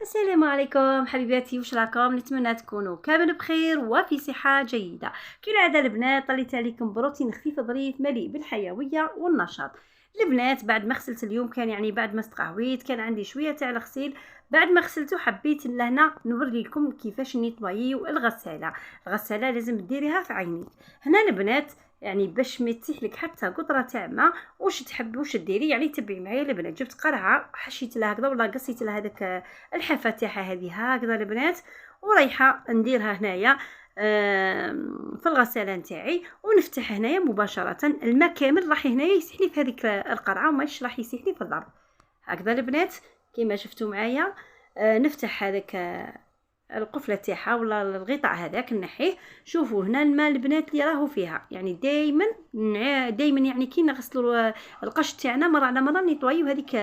السلام عليكم حبيباتي، واش راكم؟ نتمنى تكونوا كامل بخير وفي صحه جيده. كالعاده البنات طليت عليكم بروتين خفيف ظريف مليء بالحيويه والنشاط. البنات بعد ما غسلت اليوم كان بعد ما استقهويت كان عندي شويه تاع الغسيل. بعد ما غسلته حبيت لهنا نوري لكم كيفاش نيطوايو الغساله لازم ديريها في عينيك. هنا البنات باش ما تسيح لك حتى قطره تاع ماء. واش تحبي واش ديري؟ تبعي معايا البنات. جبت قرعه حشيت لها هكذا ولا قصيت لها هذاك الحافه تاعها هذه هكذا البنات، ورايحه نديرها هنايا في الغساله نتاعي ونفتح هنايا مباشره. الماء كامل راح هنايا يسيح لي في هذيك القرعه وماش راح يسيح لي في الضرب هكذا البنات كما شفتوا معايا. نفتح هذاك القفله تاعها ولا الغطاء هذاك نحيه. شوفوا هنا الماء البنات اللي راهو فيها دائما دائما كي نغسلوا القش تاعنا مره على مره نيطوايو هذيك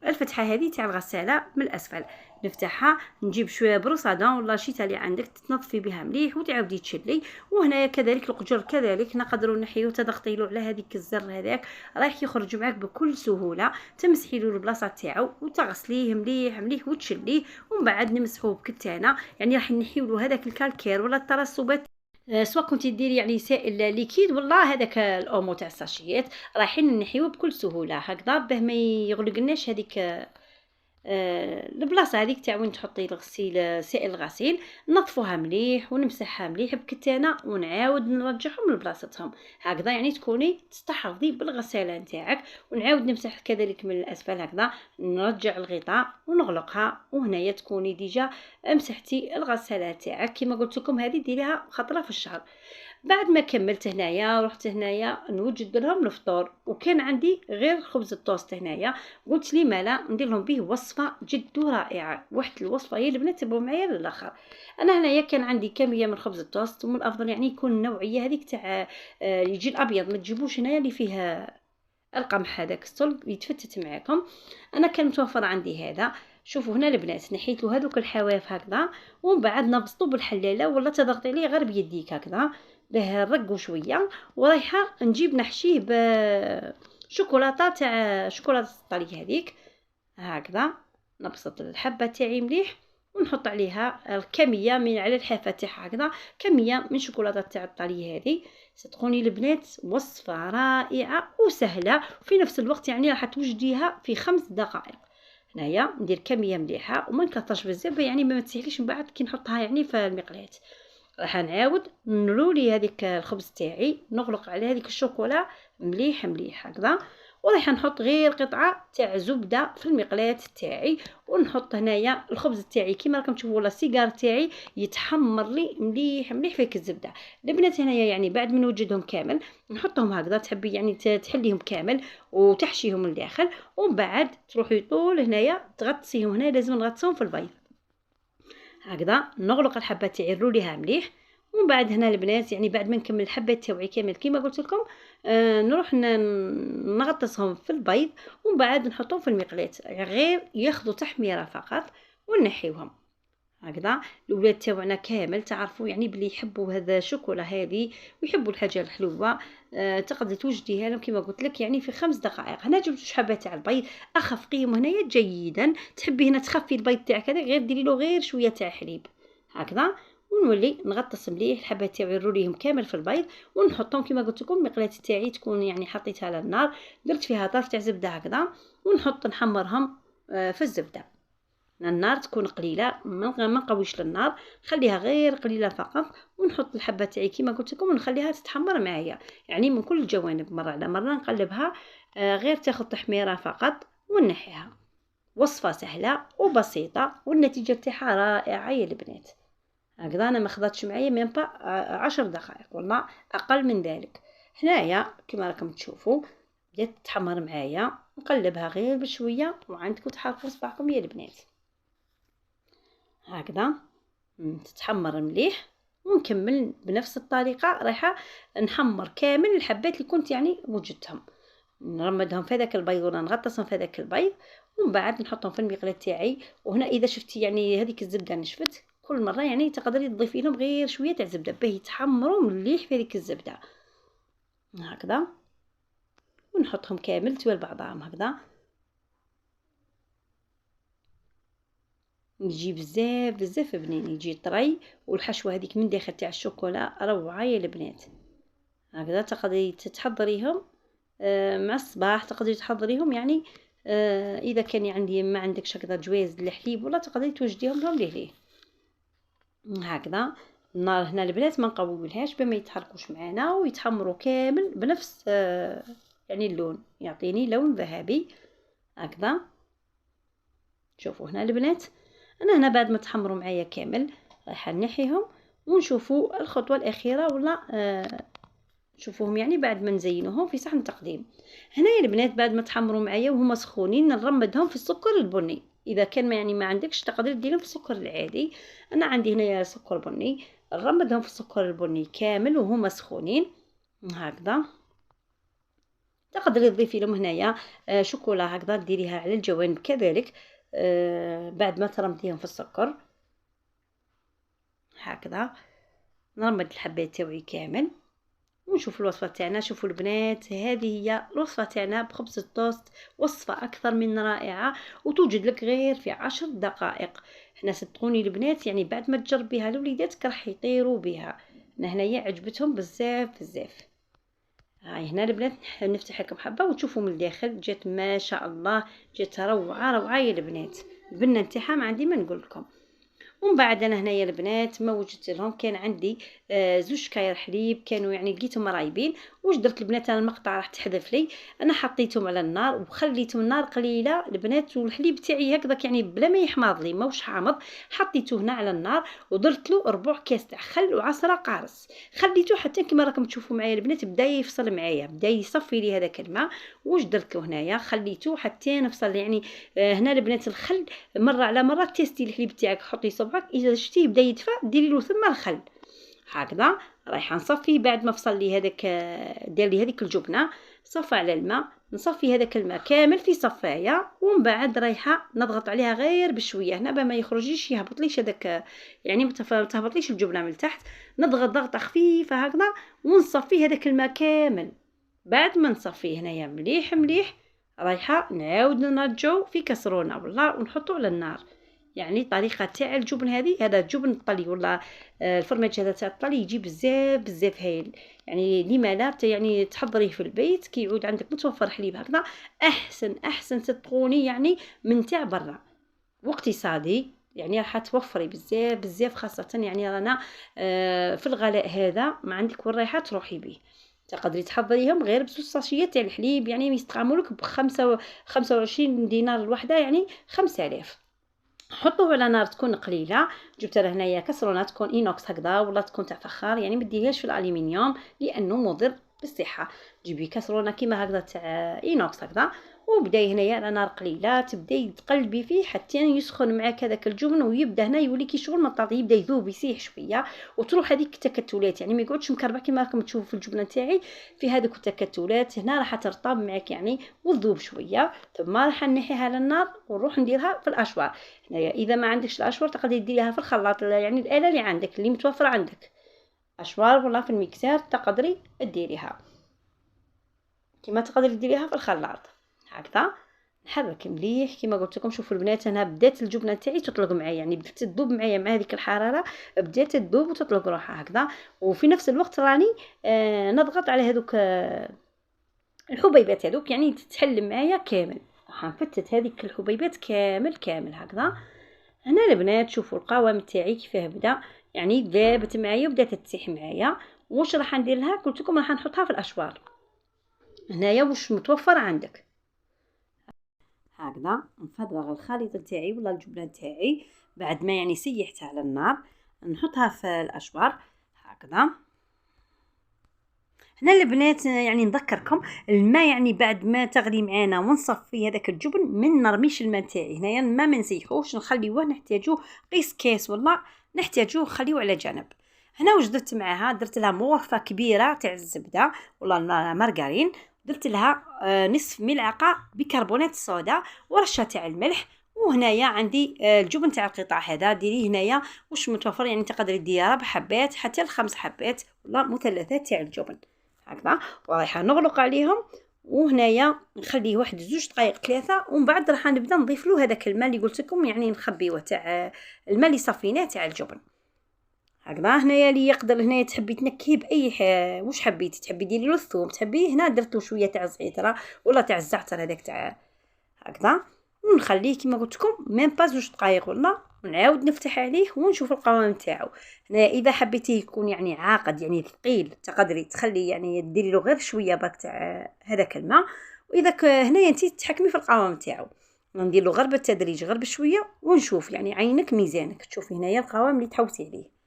الفتحه هذه تاع الغساله من الاسفل. نفتحها نجيب شويه بروصادون ولا شي تالي عندك تنظفي بها مليح وتعاودي تشلي. وهنايا كذلك القجر كذلك نقدروا نحيو تضغطي له على هذيك الزر هذاك راح يخرج معك بكل سهوله. تمسحي له البلاصه تاعو وتغسليه مليح مليح وتشليه ومن بعد نمسحوه بكتانه. راح نحيو له هذاك الكالكير ولا الترسبات. سواء كنتي ديري سائل ليكيد ولا هذاك الاومو تاع الساشيات رايحين نحيوه بكل سهوله هكذا باه ما يغلقناش هذيك البلاصه هذيك تاع وين تحطي الغسيل سائل الغسيل. نظفوها مليح ونمسحها مليح بكتانه ونعاود نرجعهم لبلاصتهم هكذا تكوني تستحفظي بالغساله نتاعك. ونعاود نمسح كذلك من الاسفل هكذا نرجع الغطاء ونغلقها وهنايا تكوني ديجا مسحتي الغساله تاعك. كما قلت لكم هذه ديريها خطره في الشهر. بعد ما كملت هنايا رحت هنايا نوجد لهم الفطور وكان عندي غير خبز التوست هنايا. قلت لي مالا ندير لهم به وصفه جد رائعه. واحد الوصفه هي البنات تبعوا معايا للاخر. انا هنايا كان عندي كميه من خبز التوست ومن الافضل يكون النوعيه هذيك تاع يجي الابيض ما تجيبوش هنايا اللي فيه القمح هذاك الصلب يتفتت معاكم. انا كان متوفر عندي هذا. شوفوا هنا البنات نحيت له هذوك الحواف هكذا ومن بعد نبسطو بالحلاله ولا تضغطي عليه غير بيديك هكذا باه نرقو شويه. ورايحه نجيب نحشيه بشوكولاته تاع شوكولاته الطلي هذيك هكذا. نبسط الحبه تاعي مليح ونحط عليها الكميه من على الحافه تاعها هكذا كميه من شوكولاته تاع الطلي هذه. صدقوني البنات وصفه رائعه وسهله وفي نفس الوقت راح توجديها في 5 دقائق. هنايا ندير كميه مليحه وما نكثرش بزاف ما تسيحليش من بعد كي نحطها في المقلاة. راح نعاود نرولي هذيك الخبز تاعي نغلق على هذيك الشوكولا مليح مليح هكذا. وراح نحط غير قطعه تاع زبده في المقلاة تاعي ونحط هنايا الخبز تاعي كيما راكم تشوفوا ولا السيجار تاعي يتحمر لي مليح مليح فيك الزبده. البنات هنايا بعد ما نوجدهم كامل نحطهم هكذا تحبي تحليهم كامل وتحشيهم من الداخل ومن بعد تروحي طول هنايا تغطسيهم. هنا لازم نغطسهم في البيض هكذا. نغلق الحبه تاعي نروليها مليح ومن بعد هنا البنات بعد ما نكمل الحبات تاعي كامل كيما قلت لكم نروح نغطسهم في البيض ومن بعد نحطهم في المقلاة غير ياخذوا تحميره فقط ونحيوهم هكذا. الاولاد تاعنا كامل تعرفوا بلي يحبوا هذا الشوكولا هذه ويحبوا الحاجه الحلوه. تقدر توجديها لهم كما قلت لك في 5 دقائق. هنا جبت حبه تاع البيض اخف قيم هنايا جيدا. تحبي هنا تخفي البيض تاعك هذا غير ديري له غير شويه تاع حليب هكذا. ونولي نغطس مليح الحبات تاعي نروليهم كامل في البيض ونحطهم كما قلت لكم. المقلاة تاعي تكون حطيتها على النار درت فيها طرف تاع زبده هكذا ونحط نحمرهم في الزبده. النار تكون قليله ما نقويش للنار خليها غير قليله فقط. ونحط الحبه تاعي كيما قلت لكم ونخليها تتحمر معايا من كل الجوانب مره على مره نقلبها غير تاخذ تحميره فقط ونحيها. وصفه سهله وبسيطه والنتيجه تاعها رائعه يا البنات هكذا. انا ما خدتش معايا ميم با 10 دقائق ولا اقل من ذلك. هنايا كما راكم تشوفوا بدات تتحمر معايا نقلبها غير بشويه وعندكم تحركوا صباعكم يا البنات هكذا تتحمر مليح. ونكمل بنفس الطريقه رايحه نحمر كامل الحبات اللي كنت وجدتهم نرمدهم في هذاك البيض ولا نغطسهم في هذاك البيض ومن بعد نحطهم في المقلاة تاعي. وهنا اذا شفتي هذيك الزبده نشفت كل مره تقدري تضيفي لهم غير شويه تاع زبده باه يتحمروا مليح في هذيك الزبده هكذا. ونحطهم كامل توال بعضهم هكذا يجي بزاف بزاف بنين، يجي طري، والحشوه هذيك من داخل تاع الشوكولا روعه يا البنات. هكذا تقدري تحضريهم مع الصباح، تقدري تحضريهم يعني اذا كان يعني ما عندكش هكذا جواز الحليب ولا تقدري توجديهم لهم ليه هكذا. النار هنا البنات ما نقوملهاش بما يتحركوش معانا ويتحمروا كامل بنفس يعني اللون، يعطيني لون ذهبي هكذا. شوفوا هنا البنات، انا هنا بعد ما تحمروا معايا كامل رايحه نحيهم ونشوفوا الخطوه الاخيره ولا نشوفوهم يعني بعد ما نزينوهم في صحن تقديم. هنا يا البنات بعد ما تحمروا معايا وهما سخونين نرمدهم في السكر البني. اذا كان ما يعني ما عندكش تقدري ديرهم في السكر العادي، انا عندي هنا سكر بني، نرمدهم في السكر البني كامل وهما سخونين هكذا. تقدري تضيفي لهم هنايا شوكولا هكذا ديريها على الجوانب كذلك بعد ما ترمديهم في السكر هكذا. نرمد الحبات تاوعي كامل ونشوف الوصفه تاعنا. شوفوا البنات، هذه هي الوصفه تاعنا بخبز التوست، وصفه اكثر من رائعه وتوجد لك غير في 10 دقائق. هنا صدقوني البنات يعني بعد ما تجربيها لوليداتك راح يطيروا بها. هنايا عجبتهم بزاف بزاف. هاي هنا البنات نفتح لكم حبه وتشوفوا من الداخل جات ما شاء الله، جات روعه روعه يا البنات. البنه نتاعها ما عندي ما نقول لكم. ومن بعد انا هنايا البنات ما وجدت لهم، كان عندي زوج كاير حليب كانوا يعني لقيتهم رايبين. واش درت البنات، انا المقطع راح تحذف لي، انا حطيتهم على النار وخليتهم النار قليله البنات، والحليب تاعي هكذاك يعني بلا ما يحمض لي ماوش حامض. حطيته هنا على النار ودرت له ربع كاس تاع خل وعصره قارص، خليته حتى كما راكم تشوفوا معايا البنات بدا يفصل معايا، بدا يصفي لي هذاك الماء. واش درت له هنايا، خليته حتى نفصل يعني هنا البنات الخل مره على مره تيستي الحليب تاعك، حطي صبعك اذا شتيه بدا يدفى ديري له ثم الخل هكذا. رايحه نصفي بعد ما فصل لي هذاك دير لي هذيك الجبنه، صفى على الماء، نصفي هذاك الماء كامل في صفايه ومن بعد رايحه نضغط عليها غير بشويه هنا ما يخرجيش يهبط ليش هذاك يعني ما تهبط ليش الجبنه من تحت. نضغط ضغطه خفيفه هكذا ونصفي هذاك الماء كامل. بعد ما نصفيه هنايا مليح مليح رايحه نعاود نرجعو في كسرونه ولا ونحطو على النار. يعني طريقه تاع الجبن هذه، هذا الجبن الطلي ولا الفرماج هذا تاع الطلي يجي بزاف بزاف هايل. يعني لما لا يعني تحضريه في البيت كي يعود عندك متوفر حليب هكذا احسن صدقوني يعني من تاع برا، واقتصادي يعني راح توفري بزاف بزاف، خاصه يعني رانا في الغلاء هذا ما عندك وين رايحه تروحي به. تقدري تحضريهم غير بزوج ساشيات تاع الحليب يعني يستعملوا لك ب25 دينار الوحده يعني 5000. حطوه على نار تكون قليله. جبت له هنايا كسرونه تكون اينوكس هكذا ولا تكون تاع فخار، يعني ما ديريهاش في الالومنيوم لانه مضر بالصحه. جيبي كسرونه كيما هكذا تاع اينوكس هكذا وبداي هنايا على نار قليله تبداي تقلبي فيه حتى يسخن معاك هذاك الجبن ويبدا هنا يولي كي شغل مطاطي يبدا يذوب يسيح شويه وتروح هذيك التكتلات، يعني ما يقعدش مكربع كيما راكم تشوفوا في الجبنه تاعي. في هذوك التكتلات هنا راح ترطب معاك يعني وتذوب شويه، ثم راح نحيها على النار ونروح نديرها في الاشوار. هنايا اذا ما عندكش الاشوار تقدري ديريها في الخلاط يعني الاله اللي عندك اللي متوفره عندك، اشوار ولا في الميكسر تقدري ديريها كيما تقدري ديريها في الخلاط هكذا. نحرك مليح كيما قلت لكم. شوفوا البنات انا بدات الجبنه تاعي تطلق معايا، يعني بدات تذوب معايا مع هذيك الحراره، بدات تذوب وتطلق روحها هكذا. وفي نفس الوقت راني نضغط على هذوك الحبيبات هذوك يعني تتحل معايا كامل. حنفتت هذيك الحبيبات كامل هكذا. هنا البنات شوفوا القوام تاعي كيفاه بدا يعني ذابت معايا وبدات تسيح معايا. واش راح ندير لها، قلت لكم راح نحطها في الاشوار. هنايا واش متوفر عندك هكذا نفرغ الخليط تاعي ولا الجبنه تاعي بعد ما يعني سيحتها على النار، نحطها في الاشوار هكذا. هنا البنات يعني نذكركم الماء يعني بعد ما تغلي معانا ونصفي هذاك الجبن من نرميش الماء تاعي هنايا الماء ما نسيحوش نخليوه نحتاجوه قيس كاس ولا نحتاجوه خليوه على جنب. هنا واش درت معاها، درت لها مغرفه كبيره تاع الزبده ولا مارغرين، درت لها نصف ملعقه بيكربونات الصودا ورشه تاع الملح. وهنايا عندي الجبن تاع القطع هذا ديريه هنايا واش متوفر يعني تقدري ديريه 4 حبات حتى ل5 حبات ولا مثلثات تاع الجبن هكذا. ورايحه نغلق عليهم وهنايا نخليه واحد 2 دقائق 3، ومن بعد راح نبدا نضيف له هذاك الماء اللي قلت لكم يعني نخبيوه تاع الماء اللي صفيناه تاع الجبن. هكذا هنايا اللي يقدر هنايا تحبي تنكهي باي واش حبيتي، تحبي ديري له الثوم، تحبي هنا درت له شويه تاع الزعتره ولا تاع الزعتر هذاك تاع هكذا، ونخليه كما قلت لكم ميم با 2 دقائق ولا، ونعاود نفتح عليه ونشوف القوام تاعو. هنا اذا حبيتيه يكون يعني عاقد يعني ثقيل تقدري تخلي يعني ديري له غير شويه برك تاع هذاك الماء، واذا هنايا انت تحكمي في القوام تاعو. ندير له غير بالتدريج غير بشويه ونشوف يعني عينك ميزانك تشوفي هنايا القوام اللي تحوسي عليه.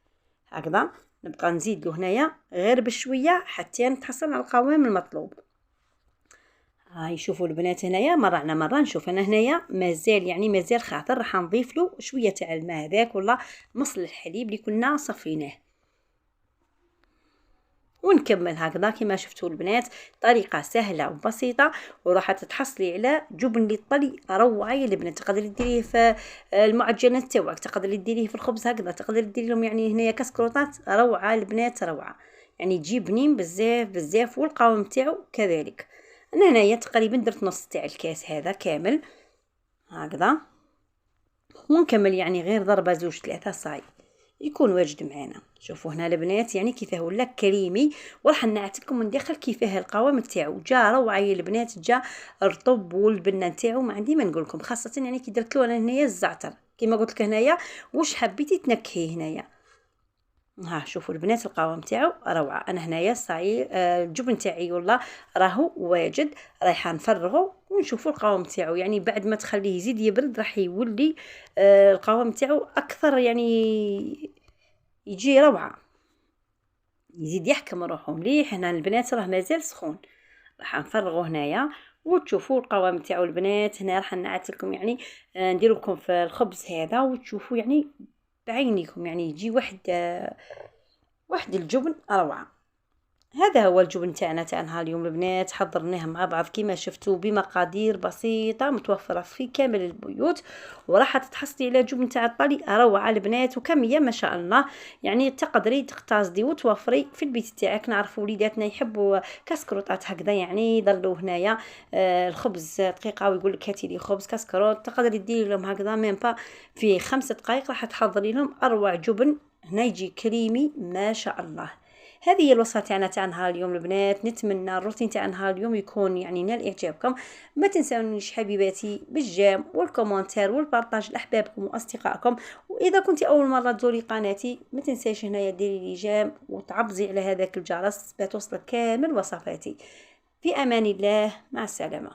هكذا نبقى نزيد له هنايا غير بشويه حتى نتحصل على القوام المطلوب. هاي شوفوا البنات هنايا مره على مره نشوف انا هنايا مازال يعني مازال خاطر راح نضيف له شويه تاع الماء هذاك ولا مصل الحليب اللي كنا صفيناه، ونكمل هكذا كما شفتوا البنات. طريقه سهله وبسيطه وراح تتحصلي على جبن للطلي روعه يا البنات. تقدري ديريه في المعجنات تاعك، تقدري ديريه في الخبز هكذا، تقدري ديري لهم يعني هنايا كسكروطات روعه البنات روعه، يعني تجي بنين بزاف بزاف والقوام تاعو كذلك. انا هنايا تقريبا درت نص تاع الكاس هذا كامل هكذا، ونكمل يعني غير ضربه 2 3 صاي يكون واجد معانا. شوفوا هنا البنات يعني كيفاه ولا كريمي، وراح نعتلكم من داخل كيفاه القوام تاعو جا روعه يا البنات، جا رطب والبنه تاعو ما عندي ما نقول لكم، خاصه يعني كي درت له انا هنايا الزعتر كما قلت لك هنايا واش حبيتي تنكهي هنايا. ها شوفوا البنات القوام تاعو روعه. انا هنايا صاي الجبن تاعي والله راهو واجد، رايحه نفرغه ونشوفوا القوام تاعو يعني بعد ما تخليه يزيد يبرد راح يولي القوام تاعو اكثر يعني يجي روعه، يزيد يحكم روحه مليح. هنا البنات راه مازال سخون، راح نفرغه هنايا وتشوفوا القوام تاعو البنات. هنا راح نعت لكم يعني ندير لكم في الخبز هذا وتشوفوا يعني بعينيكم يعني يجي واحد الجبن روعه. هذا هو الجبن تاعنا تاع نهار اليوم البنات، حضرناه مع بعض كما شفتوا بمقادير بسيطه متوفره في كامل البيوت، وراح تتحصلي على جبن تاع الطلي روعه البنات وكميه ما شاء الله. يعني تقدري تقتصدي وتوفري في البيت تاعك. نعرفوا وليداتنا يحبوا كاسكروطات هكذا يعني يضلوا هنايا الخبز دقيقه ويقول لك هاتي لي خبز كاسكروط، تقدري ديري لهم هكذا ميم با في 5 دقائق راح تحضري لهم اروع جبن هنا يجي كريمي ما شاء الله. هذه هي الوصفه تاعنا تاع نهار اليوم البنات. نتمنى الروتين تاع نهار اليوم يكون يعني نال اعجابكم. ما تنسونيش حبيباتي بالجيم والكومنتير والبارطاج لاحبابكم واصدقائكم، واذا كنت اول مره تزوري قناتي ما تنساش هنايا ديري لي جيم وتعبزي على هذاك الجرس باش توصلك كامل وصفاتي. في امان الله، مع السلامه.